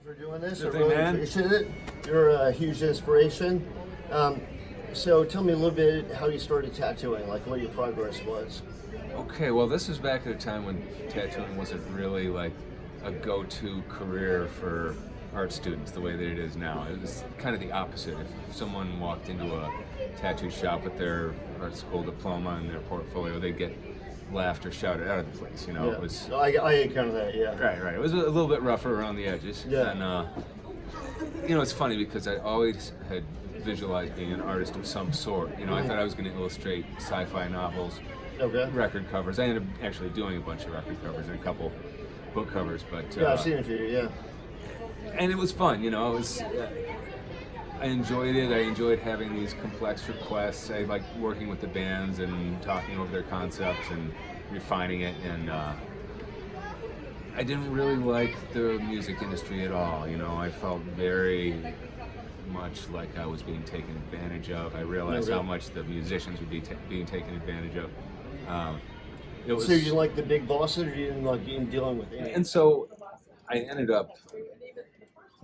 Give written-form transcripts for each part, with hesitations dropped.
for doing this. Good I thing, really man. appreciate it. You're a huge inspiration. So tell me a little bit how you started tattooing, like what your progress was. Okay, well, this was back at a time when tattooing wasn't really like a go-to career for art students the way that it is now. It was kind of the opposite. If someone walked into a tattoo shop with their art school diploma and their portfolio, they'd get laughed or shouted out of the place. You know, Yeah. it was I encountered that. Yeah. right. It was a little bit rougher around the edges. Yeah. And you know, it's funny because I always had visualized being an artist of some sort. You know, I thought I was going to illustrate sci-fi novels, Okay. record covers. I ended up actually doing a bunch of record covers and a couple book covers, but Yeah, I've seen a few. Yeah. and it was fun. You know, it was. I enjoyed it. I enjoyed having these complex requests. I liked working with the bands and talking over their concepts and refining it. And I didn't really like the music industry at all. You know, I felt very much like I was being taken advantage of. I realized Okay. how much the musicians would be being taken advantage of. It was, So you like the big bosses, or you didn't like dealing with any? and so I ended up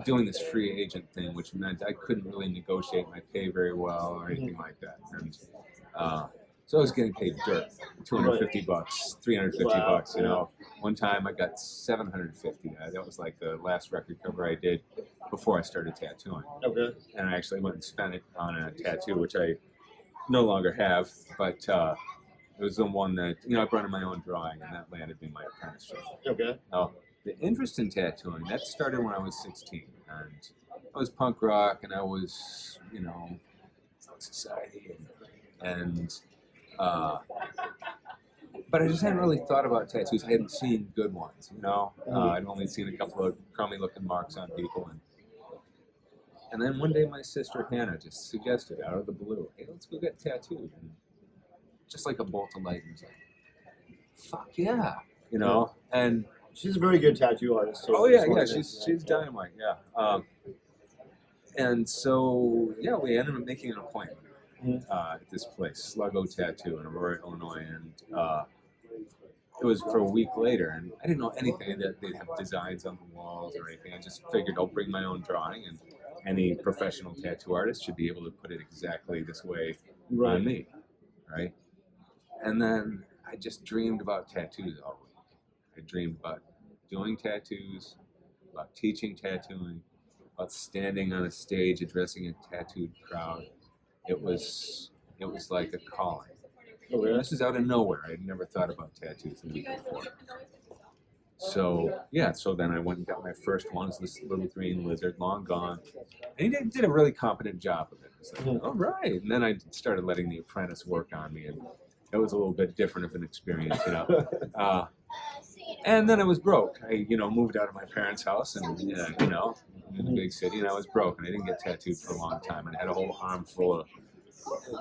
doing this free agent thing, which meant I couldn't really negotiate my pay very well or anything like that. And so I was getting paid dirt, 250 bucks, 350 Wow. bucks, you know. One time I got 750. That was like the last record cover I did before I started tattooing. Okay. And I actually went and spent it on a tattoo, which I no longer have, but it was the one that, you know, I brought in my own drawing, and that landed me my apprenticeship. Okay. Now, the interest in tattooing, that started when I was 16, and I was punk rock, and I was, you know, society, and but I just hadn't really thought about tattoos. I hadn't seen good ones, you know. I'd only seen a couple of crummy-looking marks on people, and then one day my sister Hannah just suggested out of the blue, "Hey, let's go get tattooed," and just like a bolt of lightning, was like, "Fuck yeah," you know, and. She's a very good tattoo artist. So Oh yeah, she's dynamite, yeah. And so yeah, we ended up making an appointment at this place, Sluggo Tattoo in Aurora, Illinois, and it was for a week later. And I didn't know anything that they'd have designs on the walls or anything. I just figured I'll bring my own drawing, and any professional tattoo artist should be able to put it exactly this way on me, right? And then I just dreamed about tattoos all week. I dreamed about doing tattoos, about teaching tattooing, about standing on a stage addressing a tattooed crowd. It was like a calling. Okay. This is out of nowhere. I had never thought about tattoos the week before. So yeah, so then I went and got my first one. It's this little green lizard, long gone. And he did a really competent job of it. It's like, all right. And then I started letting the apprentice work on me, and it was a little bit different of an experience, you know. And then I was broke. I, you know, moved out of my parents' house, and you know, in a big city, and I was broke, and I didn't get tattooed for a long time, and I had a whole arm full of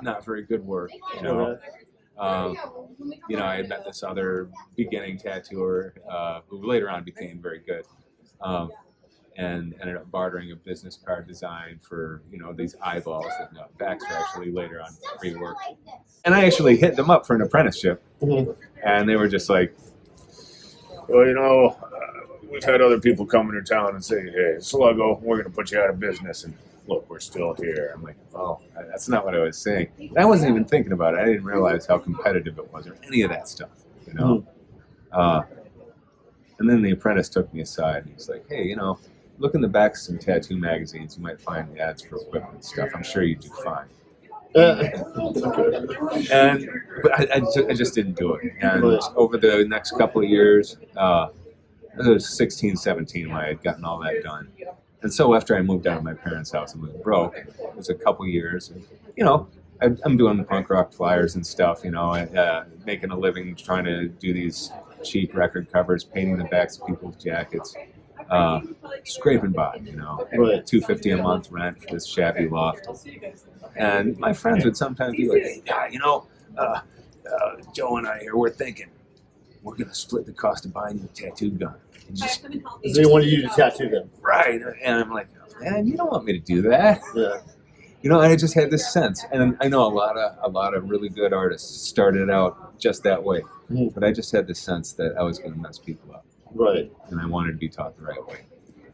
not very good work, you know. You know, I had met this other beginning tattooer who later on became very good, and ended up bartering a business card design for, you know, these eyeballs that Baxter actually later on reworked. And I actually hit them up for an apprenticeship, and they were just like, well, you know, we've had other people come into town and say, hey, Sluggo, we're going to put you out of business. And look, we're still here. I'm like, oh, that's not what I was saying. And I wasn't even thinking about it. I didn't realize how competitive it was or any of that stuff, you know. And then the apprentice took me aside and he's like, hey, you know, look in the back of some tattoo magazines. You might find the ads for equipment and stuff. I'm sure you do fine. And but I just didn't do it. And over the next couple of years, I was 16, 17 when I had gotten all that done. And so after I moved out of my parents' house and was broke, it was a couple of years. And, you know, I'm doing punk rock flyers and stuff, you know, making a living trying to do these cheap record covers, painting the backs of people's jackets, scraping by, you know, $250 a month rent for this shabby loft. And my friends would sometimes be like, hey, guy, you know, Joe and I here, we're thinking we're going to split the cost of buying you a tattoo gun. And just, So they wanted you to tattoo them. right. And I'm like, man, you don't want me to do that. Yeah. You know, I just had this sense. And I know a lot of really good artists started out just that way. But I just had this sense that I was going to mess people up. Right. And I wanted to be taught the right way.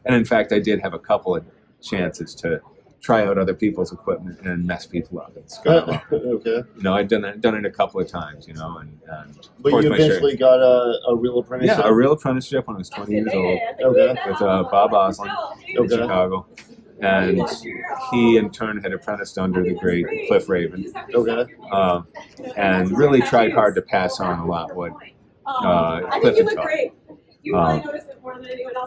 And in fact, I did have a couple of chances to try out other people's equipment and mess people up. It's kind of, Okay. you know, I've done it a couple of times, you know, and But you eventually got a real apprenticeship? Yeah, a real apprenticeship when I was 20 years old. Okay. With Bob Oslin in Chicago. And he, in turn, had apprenticed under the great Cliff Raven. Okay. And really tried hard to pass on a lot what Cliff had taught.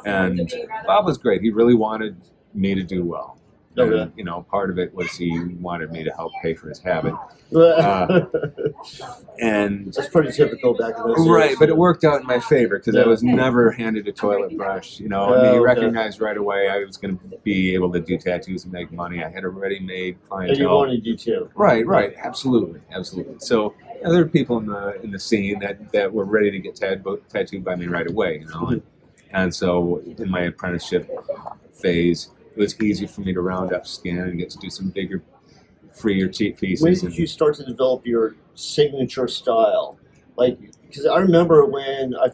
And Bob was great. He really wanted me to do well. Okay. And, you know, part of it was he wanted me to help pay for his habit. And that's pretty typical back in those days. Right, but it worked out in my favor because I was never handed a toilet brush. You know, and he recognized right away I was going to be able to do tattoos and make money. I had a ready-made clientele. And you wanted to too. Right, absolutely. So there were people in the scene that were ready to get tattooed by me right away. You know, and so in my apprenticeship phase, it was easy for me to round up skin and get to do some bigger, free or cheap pieces. When did you start to develop your signature style? Like, because I remember when I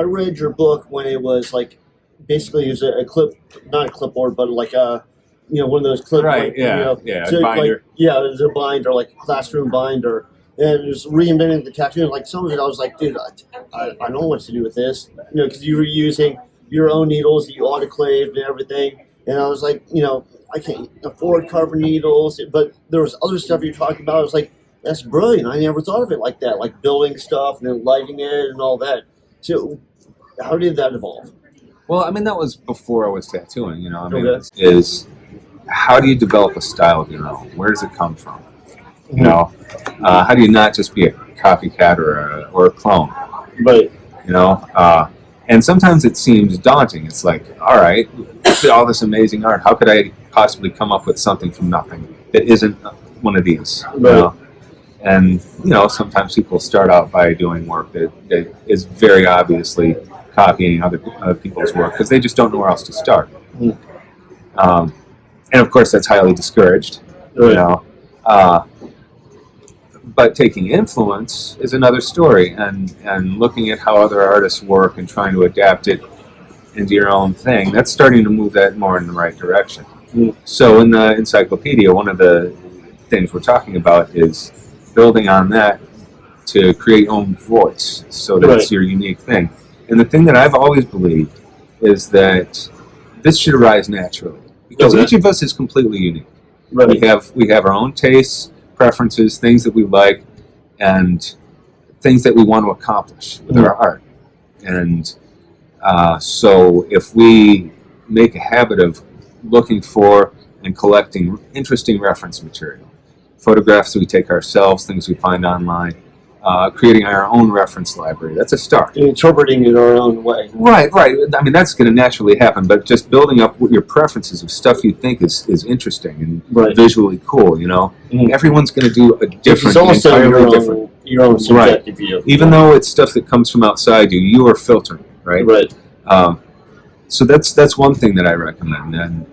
read your book when it was like, basically it was a clip, not a clipboard, but like a, you know, one of those clip. Right. Like, yeah. You know, yeah. so Binder. Like, yeah, it was a binder, like a classroom binder. And it was reinventing the tattoo. Like some of it, I was like, dude, I don't know what to do with this. You know, because you were using your own needles that you autoclaved and everything. And I was like, you know, I can't afford carbon needles. But there was other stuff you're talking about. I was like, that's brilliant. I never thought of it like that, like building stuff and then lighting it and all that. So how did that evolve? Well, I mean, that was before I was tattooing, you know. I mean, Okay. is how do you develop a style of your own? Where does it come from? You know, how do you not just be a copycat or a clone? Right. You know, and sometimes it seems daunting. It's like, all right, look at all this amazing art. How could I possibly come up with something from nothing that isn't one of these? Right. You know? And, you know, sometimes people start out by doing work that is very obviously copying other people's work because they just don't know where else to start. And, of course, that's highly discouraged, Right. you know. But taking influence is another story, and looking at how other artists work and trying to adapt it into your own thing, that's starting to move that more in the right direction. So in the encyclopedia, one of the things we're talking about is building on that to create your own voice so that it's your unique thing. And the thing that I've always believed is that this should arise naturally because each of us is completely unique. Right. We have our own tastes, preferences, things that we like, and things that we want to accomplish with our art. And so if we make a habit of looking for and collecting interesting reference material, photographs that we take ourselves, things we find online, creating our own reference library, that's a start. Interpreting in our own way. Right. I mean, that's going to naturally happen, but just building up your preferences of stuff you think is interesting and visually cool, you know. Everyone's going to do a different, entirely different. Your own subjective view. Even though it's stuff that comes from outside you are filtering, right? Right. So that's one thing that I recommend. And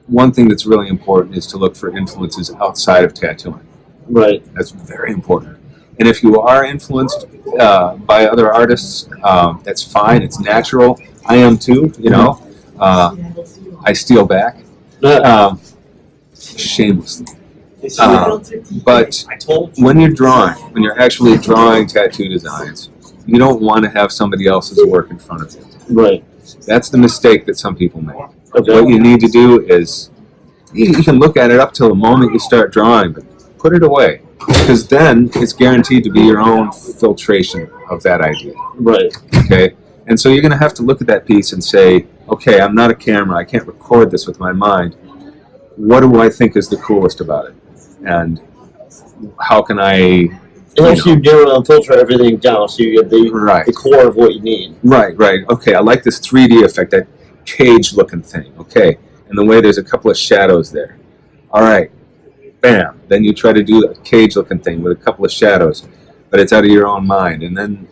one thing that's really important is to look for influences outside of tattooing. Right. That's very important. And if you are influenced by other artists, that's fine. It's natural. I am too, you know. I steal back. Shamelessly. But when you're actually drawing tattoo designs, you don't want to have somebody else's work in front of you. Right. That's the mistake that some people make. Okay. What you need to do is, you can look at it up till the moment you start drawing, but put it away. Because then it's guaranteed to be your own filtration of that idea. Right. Okay? And so you're going to have to look at that piece and say, okay, I'm not a camera. I can't record this with my mind. What do I think is the coolest about it? And how can I... Unless you filter everything down so you get the core of what you need. Right. Okay, I like this 3D effect, that cage-looking thing. Okay, and the way there's a couple of shadows there. All right, bam. Then you try to do a cage-looking thing with a couple of shadows, but it's out of your own mind. And then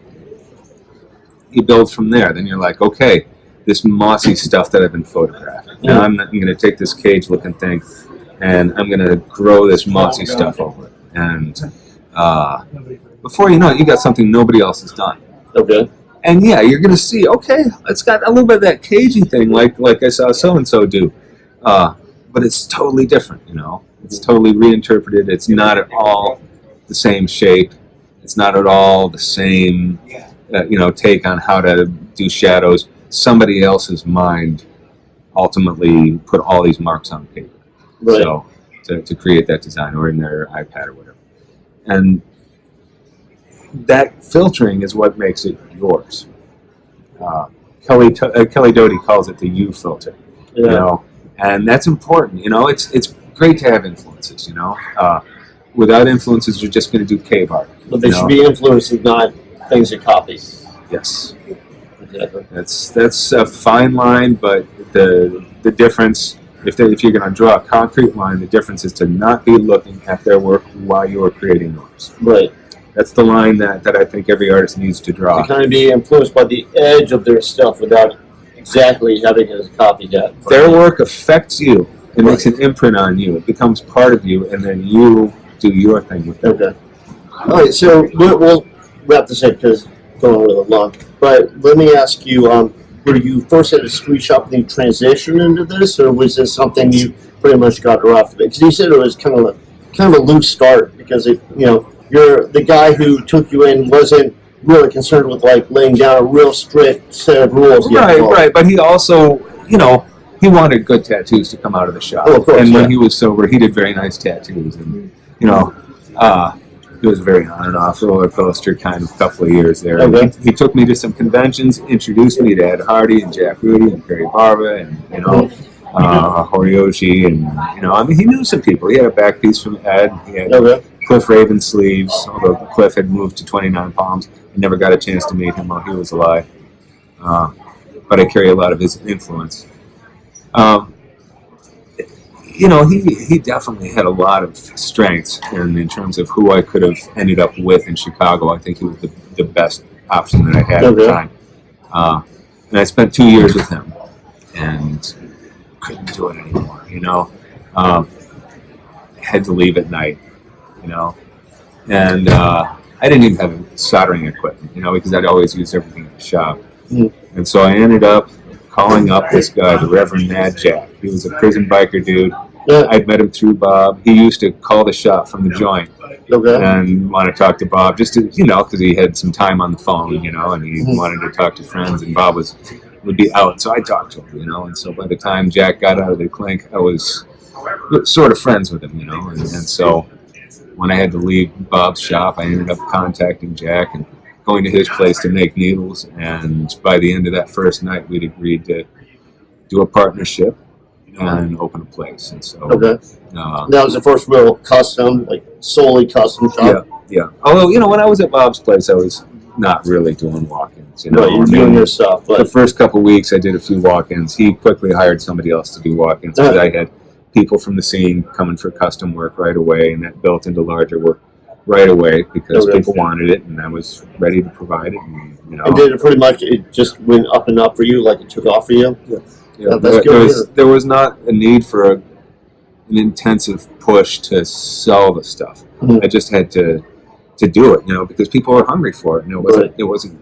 you build from there. Then you're like, okay, this mossy stuff that I've been photographing. Now I'm going to take this cage-looking thing, and I'm going to grow this mossy stuff over it. And before you know it, you got something nobody else has done. Okay. And yeah, you're going to see, okay, it's got a little bit of that cagey thing, like I saw so-and-so do. But it's totally different, you know. It's totally reinterpreted. It's not at all the same shape. It's not at all the same, take on how to do shadows. Somebody else's mind ultimately put all these marks on paper. Right. So to create that design, or in their iPad or whatever. And that filtering is what makes it yours. Kelly Doty calls it the U filter. Yeah. You know, and that's important. You know, it's great to have influences. You know, without influences, you're just going to do cave art. But they should be influences, not things that copy. Yes. Exactly. That's a fine line, but the difference, if you're going to draw a concrete line, the difference is to not be looking at their work while you are creating yours. Right. That's the line that I think every artist needs to draw. To kind of be influenced by the edge of their stuff without exactly having it as a copycat. Their work affects you. It makes an imprint on you. It becomes part of you, and then you do your thing with it. Okay. All right, so we'll wrap this up because it's going a little long. But let me ask you, were you first at a street shop and you transitioned into this, or was this something you pretty much got right off the bat? Because you said it was kind of a loose start because you're the guy who took you in wasn't really concerned with like laying down a real strict set of rules. Right. But he also, he wanted good tattoos to come out of the shop. Oh, of course, and when he was sober, he did very nice tattoos, and it was a very on and off roller coaster kind of couple of years there. Okay. He took me to some conventions, introduced me to Ed Hardy and Jack Rudy and Perry Barba and Horioshi, and he knew some people. He had a back piece from Ed. He had Cliff Raven sleeves, although Cliff had moved to 29 Palms. I never got a chance to meet him while he was alive. But I carry a lot of his influence. He definitely had a lot of strengths in terms of who I could have ended up with in Chicago. I think he was the best option that I had at the time. And I spent 2 years with him and couldn't do it anymore, had to leave at night, and I didn't even have soldering equipment, because I'd always use everything at the shop. And so I ended up calling up this guy, the Reverend Mad Jack. He was a prison biker dude. I'd met him through Bob. He used to call the shop from the joint and want to talk to Bob just to, because he had some time on the phone, and he wanted to talk to friends, and Bob would be out. So I talked to him, and so by the time Jack got out of the clink, I was sort of friends with him, and so when I had to leave Bob's shop, I ended up contacting Jack and going to his place to make needles, and by the end of that first night, we'd agreed to do a partnership and open a place. And so that was the first real custom, like solely custom shop. Yeah. Although when I was at Bob's place, I was not really doing walk-ins. Right, you're doing your stuff. But the first couple of weeks, I did a few walk-ins. He quickly hired somebody else to do walk-ins because I had people from the scene coming for custom work right away, and that built into larger work right away because people wanted it, and I was ready to provide it. And did it pretty much? It just went up and up for you, like it took off for you. Yeah. There was not a need for an intensive push to sell the stuff. I just had to do it, because people were hungry for it, and it wasn't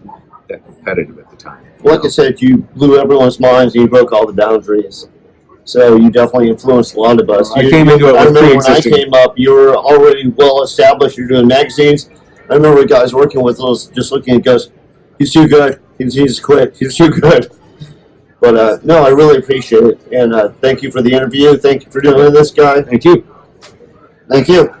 that competitive at the time. Like I said, you blew everyone's minds and you broke all the boundaries. So you definitely influenced a lot of us. I came into it with when I pre-existing. came up, you were already well established. You're doing magazines. I remember guys working with those, just looking at goes, he's too good. He's quick. He's too good. But no, I really appreciate it. And thank you for the interview. Thank you for doing this, Guy. Thank you. Thank you.